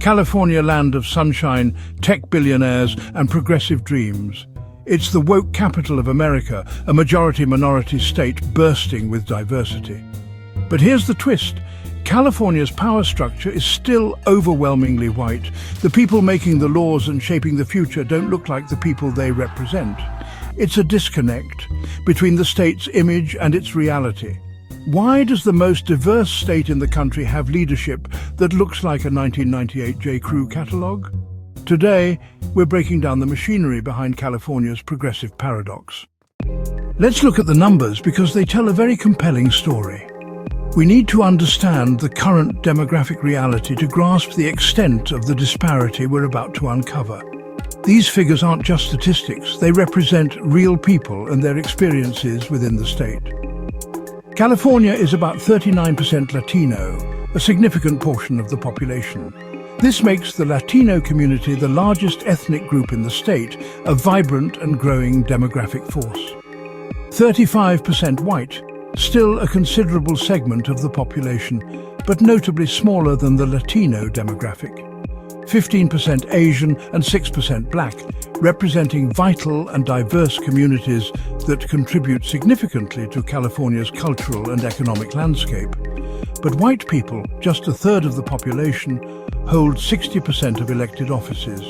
California, land of sunshine, tech billionaires, and progressive dreams. It's the woke capital of America, a majority-minority state bursting with diversity. But here's the twist. California's power structure is still overwhelmingly white. The people making the laws and shaping the future don't look like the people they represent. It's a disconnect between the state's image and its reality. Why does the most diverse state in the country have leadership that looks like a 1998 J. Crew catalogue? Today, we're breaking down the machinery behind California's progressive paradox. Let's look at the numbers because they tell a very compelling story. We need to understand the current demographic reality to grasp the extent of the disparity we're about to uncover. These figures aren't just statistics, they represent real people and their experiences within the state. California is about 39% Latino, a significant portion of the population. This makes the Latino community the largest ethnic group in the state, a vibrant and growing demographic force. 35% white, still a considerable segment of the population, but notably smaller than the Latino demographic. 15% Asian and 6% Black, representing vital and diverse communities that contribute significantly to California's cultural and economic landscape. But white people, just a third of the population, hold 60% of elected offices.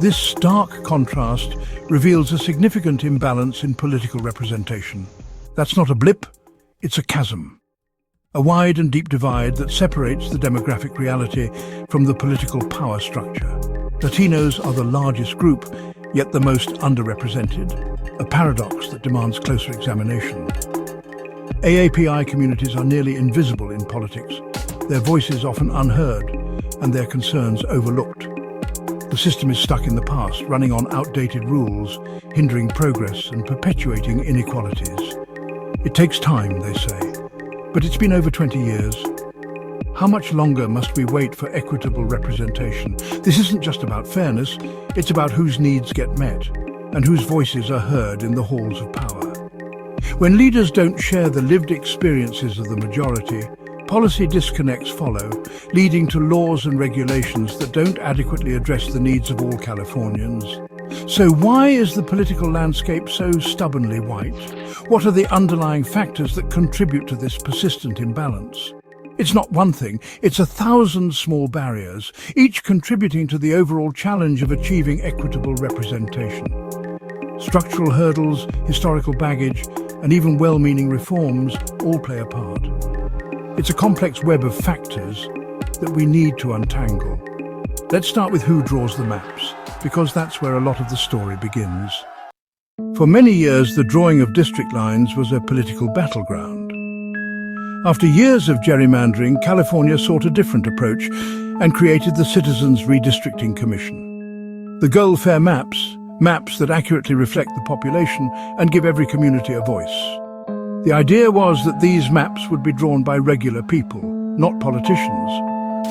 This stark contrast reveals a significant imbalance in political representation. That's not a blip, it's a chasm. A wide and deep divide that separates the demographic reality from the political power structure. Latinos are the largest group, yet the most underrepresented, a paradox that demands closer examination. AAPI communities are nearly invisible in politics, their voices often unheard and their concerns overlooked. The system is stuck in the past, running on outdated rules, hindering progress and perpetuating inequalities. It takes time, they say. But it's been over 20 years. How much longer must we wait for equitable representation? This isn't just about fairness, it's about whose needs get met and whose voices are heard in the halls of power. When leaders don't share the lived experiences of the majority, policy disconnects follow, leading to laws and regulations that don't adequately address the needs of all Californians. So why is the political landscape so stubbornly white? What are the underlying factors that contribute to this persistent imbalance? It's not one thing, it's 1,000 small barriers, each contributing to the overall challenge of achieving equitable representation. Structural hurdles, historical baggage, and even well-meaning reforms all play a part. It's a complex web of factors that we need to untangle. Let's start with who draws the maps, because that's where a lot of the story begins. For many years, the drawing of district lines was a political battleground. After years of gerrymandering, California sought a different approach and created the Citizens Redistricting Commission. The goal: fair maps that accurately reflect the population and give every community a voice. The idea was that these maps would be drawn by regular people, not politicians.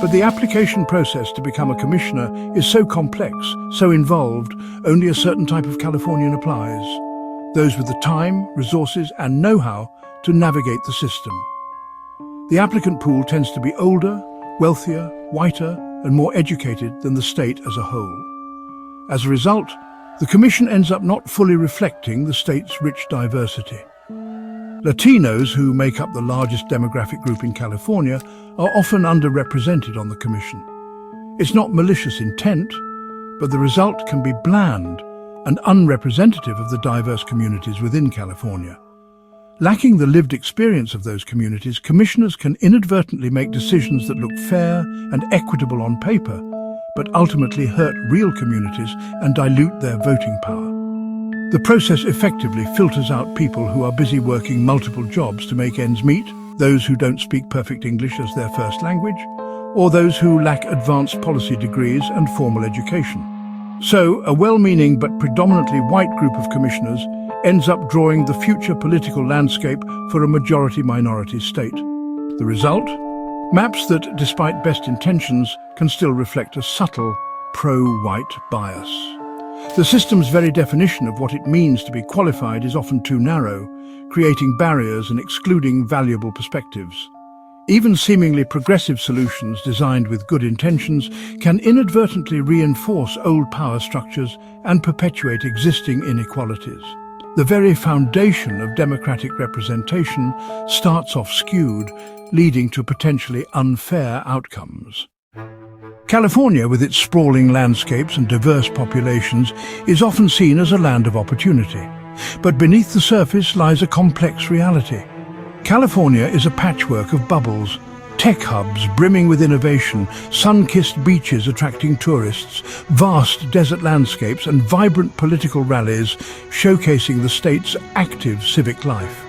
But the application process to become a commissioner is so complex, so involved, only a certain type of Californian applies. Those with the time, resources, and know-how to navigate the system. The applicant pool tends to be older, wealthier, whiter, and more educated than the state as a whole. As a result, the commission ends up not fully reflecting the state's rich diversity. Latinos, who make up the largest demographic group in California, are often underrepresented on the commission. It's not malicious intent, but the result can be bland and unrepresentative of the diverse communities within California. Lacking the lived experience of those communities, commissioners can inadvertently make decisions that look fair and equitable on paper, but ultimately hurt real communities and dilute their voting power. The process effectively filters out people who are busy working multiple jobs to make ends meet, those who don't speak perfect English as their first language, or those who lack advanced policy degrees and formal education. So, a well-meaning but predominantly white group of commissioners ends up drawing the future political landscape for a majority-minority state. The result? Maps that, despite best intentions, can still reflect a subtle pro-white bias. The system's very definition of what it means to be qualified is often too narrow, creating barriers and excluding valuable perspectives. Even seemingly progressive solutions designed with good intentions can inadvertently reinforce old power structures and perpetuate existing inequalities. The very foundation of democratic representation starts off skewed, leading to potentially unfair outcomes. California, with its sprawling landscapes and diverse populations, is often seen as a land of opportunity. But beneath the surface lies a complex reality. California is a patchwork of bubbles, tech hubs brimming with innovation, sun-kissed beaches attracting tourists, vast desert landscapes and vibrant political rallies showcasing the state's active civic life.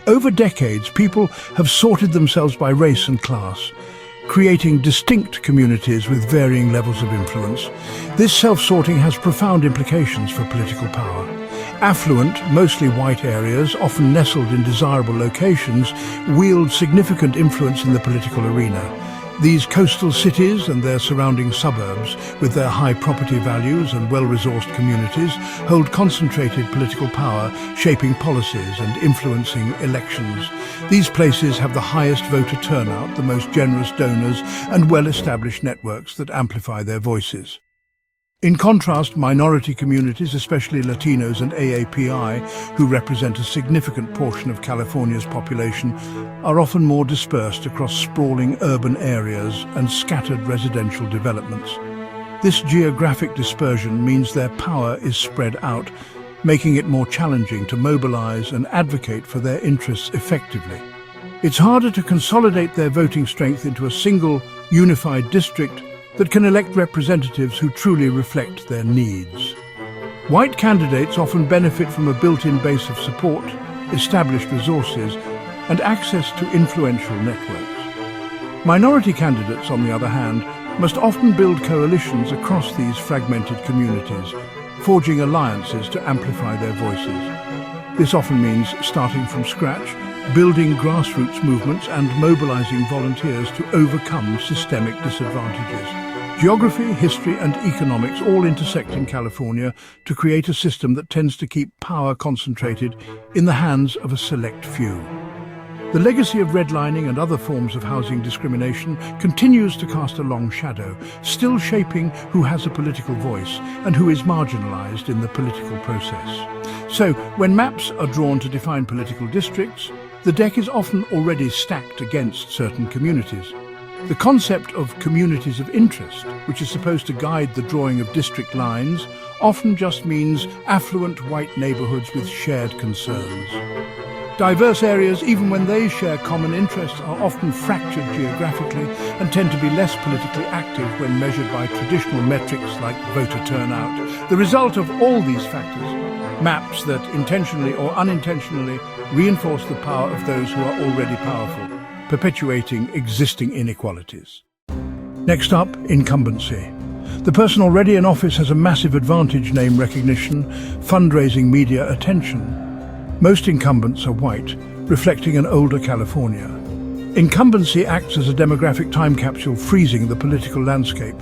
Over decades, people have sorted themselves by race and class, creating distinct communities with varying levels of influence. This self-sorting has profound implications for political power. Affluent, mostly white areas, often nestled in desirable locations, wield significant influence in the political arena. These coastal cities and their surrounding suburbs, with their high property values and well-resourced communities, hold concentrated political power, shaping policies and influencing elections. These places have the highest voter turnout, the most generous donors, and well-established networks that amplify their voices. In contrast, minority communities, especially Latinos and AAPI, who represent a significant portion of California's population, are often more dispersed across sprawling urban areas and scattered residential developments. This geographic dispersion means their power is spread out, making it more challenging to mobilize and advocate for their interests effectively. It's harder to consolidate their voting strength into a single, unified district that can elect representatives who truly reflect their needs. White candidates often benefit from a built-in base of support, established resources, and access to influential networks. Minority candidates, on the other hand, must often build coalitions across these fragmented communities, forging alliances to amplify their voices. This often means starting from scratch, building grassroots movements and mobilizing volunteers to overcome systemic disadvantages. Geography, history and economics all intersect in California to create a system that tends to keep power concentrated in the hands of a select few. The legacy of redlining and other forms of housing discrimination continues to cast a long shadow, still shaping who has a political voice and who is marginalized in the political process. So, when maps are drawn to define political districts, the deck is often already stacked against certain communities. The concept of communities of interest, which is supposed to guide the drawing of district lines, often just means affluent white neighborhoods with shared concerns. Diverse areas, even when they share common interests, are often fractured geographically and tend to be less politically active when measured by traditional metrics like voter turnout. The result of all these factors, maps that intentionally or unintentionally reinforce the power of those who are already powerful, perpetuating existing inequalities. Next up, incumbency. The person already in office has a massive advantage: name recognition, fundraising, media attention. Most incumbents are white, reflecting an older California. Incumbency acts as a demographic time capsule, freezing the political landscape.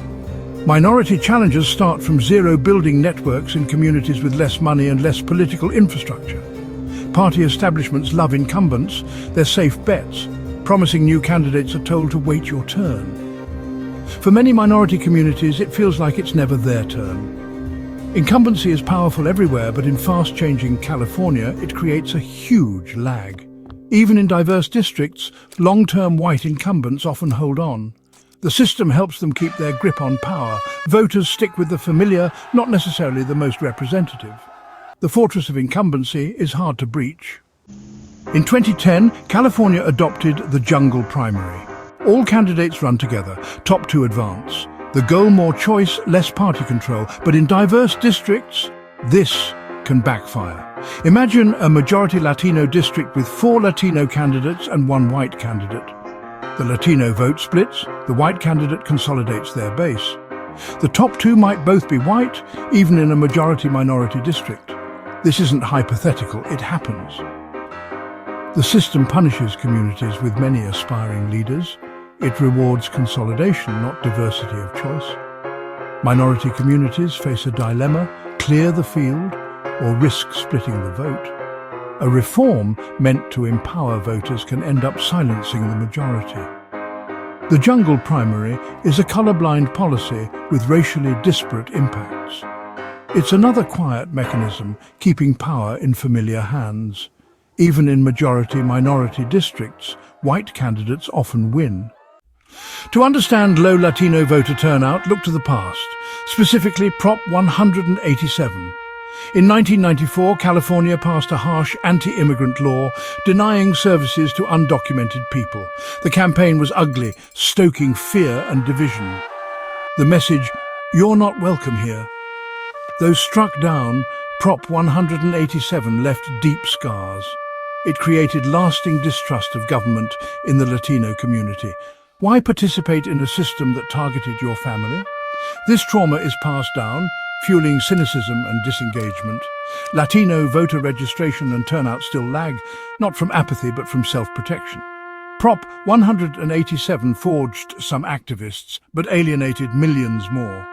Minority challengers start from zero, building networks in communities with less money and less political infrastructure. Party establishments love incumbents; they're safe bets. Promising new candidates are told to wait your turn. For many minority communities, it feels like it's never their turn. Incumbency is powerful everywhere, but in fast-changing California, it creates a huge lag. Even in diverse districts, long-term white incumbents often hold on. The system helps them keep their grip on power. Voters stick with the familiar, not necessarily the most representative. The fortress of incumbency is hard to breach. In 2010, California adopted the jungle primary. All candidates run together, top two advance. The goal: more choice, less party control. But in diverse districts, this can backfire. Imagine a majority Latino district with 4 Latino candidates and 1 white candidate. The Latino vote splits, the white candidate consolidates their base. The top 2 might both be white, even in a majority-minority district. This isn't hypothetical, it happens. The system punishes communities with many aspiring leaders. It rewards consolidation, not diversity of choice. Minority communities face a dilemma: clear the field or risk splitting the vote. A reform meant to empower voters can end up silencing the majority. The jungle primary is a colorblind policy with racially disparate impacts. It's another quiet mechanism keeping power in familiar hands. Even in majority-minority districts, white candidates often win. To understand low Latino voter turnout, look to the past, specifically Prop 187. In 1994, California passed a harsh anti-immigrant law denying services to undocumented people. The campaign was ugly, stoking fear and division. The message, "You're not welcome here." Though struck down, Prop 187 left deep scars. It created lasting distrust of government in the Latino community. Why participate in a system that targeted your family? This trauma is passed down, fueling cynicism and disengagement. Latino voter registration and turnout still lag, not from apathy but from self-protection. Prop 187 forged some activists, but alienated millions more.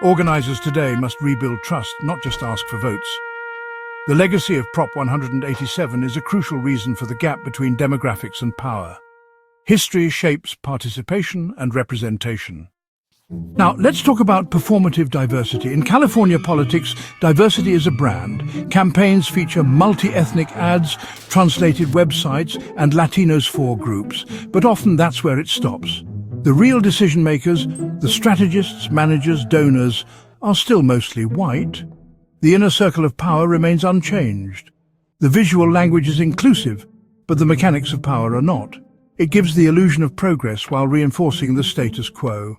Organizers today must rebuild trust, not just ask for votes. The legacy of Prop 187 is a crucial reason for the gap between demographics and power. History shapes participation and representation. Now, let's talk about performative diversity. In California politics, diversity is a brand. Campaigns feature multi-ethnic ads, translated websites, and Latinos for groups. But often that's where it stops. The real decision-makers, the strategists, managers, donors, are still mostly white. The inner circle of power remains unchanged. The visual language is inclusive, but the mechanics of power are not. It gives the illusion of progress while reinforcing the status quo.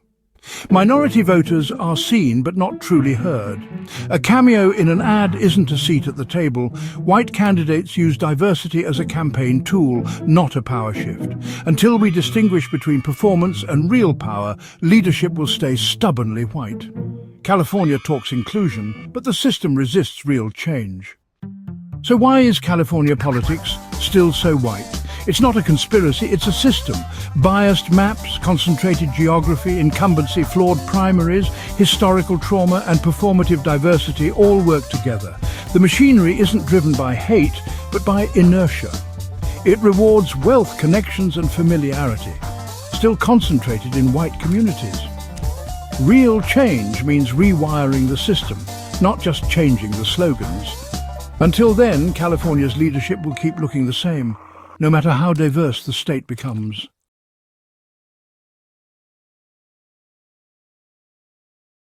Minority voters are seen but not truly heard. A cameo in an ad isn't a seat at the table. White candidates use diversity as a campaign tool, not a power shift. Until we distinguish between performance and real power, leadership will stay stubbornly white. California talks inclusion, but the system resists real change. So why is California politics still so white? It's not a conspiracy, it's a system. Biased maps, concentrated geography, incumbency, flawed primaries, historical trauma and performative diversity all work together. The machinery isn't driven by hate, but by inertia. It rewards wealth, connections and familiarity, still concentrated in white communities. Real change means rewiring the system, not just changing the slogans. Until then, California's leadership will keep looking the same, no matter how diverse the state becomes.